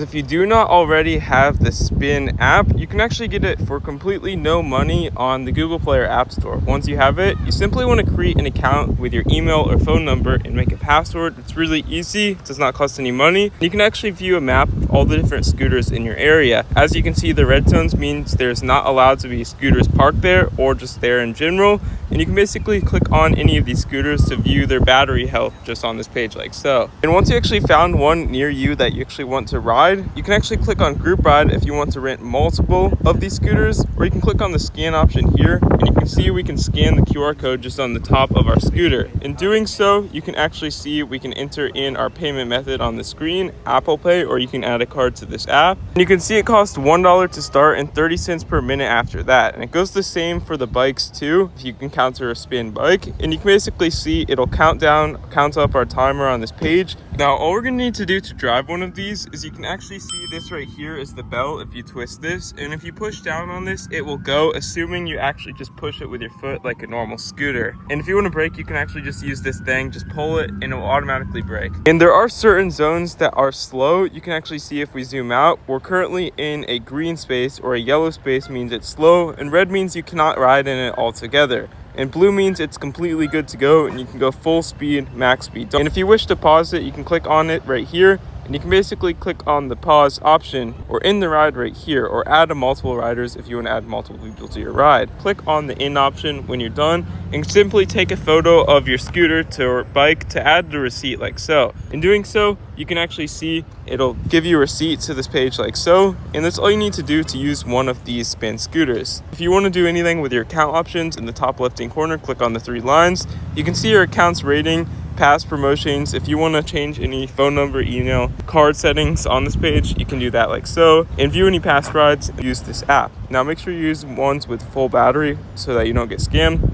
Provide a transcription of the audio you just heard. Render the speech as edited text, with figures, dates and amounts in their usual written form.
If you do not already have the Spin app, you can actually get it for completely no money on the Google Play or App Store. Once you have it, you simply want to create an account with your email or phone number and make a password. It's really easy, it does not cost any money. You can actually view a map of all the different scooters in your area. As you can see, the red zones means there's not allowed to be scooters parked there or just there in general. And you can basically click on any of these scooters to view their battery health just on this page like so. And once you actually found one near you that you actually want to ride, you can actually click on group ride if you want to rent multiple of these scooters, or you can click on the scan option here and you can see we can scan the QR code just on the top of our scooter. In doing so, you can actually see we can enter in our payment method on the screen, Apple Pay, or you can add a card to this app. And you can see it costs $1 to start and 30 cents per minute after that. And it goes the same for the bikes too. If you can counter a Spin bike, and you can basically see it'll count up our timer on this page. Now all we're gonna need to do to drive one of these is you can actually see this right here is the bell. If you twist this, and if you push down on this, it will go, assuming you actually just push it with your foot like a normal scooter. And if you want to brake, you can actually just use this thing, just pull it and it will automatically brake. And there are certain zones that are slow. You can actually see if we zoom out, we're currently in a green space, or a yellow space means it's slow, and red means you cannot ride in it altogether. And blue means it's completely good to go and you can go full speed, max speed. And if you wish to pause it, you can click on it right here. And you can basically click on the pause option or in the ride right here, or add a multiple riders if you want to add multiple people to your ride. Click on the in option when you're done and simply take a photo of your scooter or bike to add the receipt like so. In doing so, you can actually see it'll give you a receipt to this page like so. And that's all you need to do to use one of these Spin scooters. If you want to do anything with your account options, in the top left-hand corner, click on the three lines. You can see your account's rating, past promotions. If you want to change any phone number, email, card settings on this page, you can do that like so. And view any past rides, use this app. Now make sure you use ones with full battery so that you don't get scammed.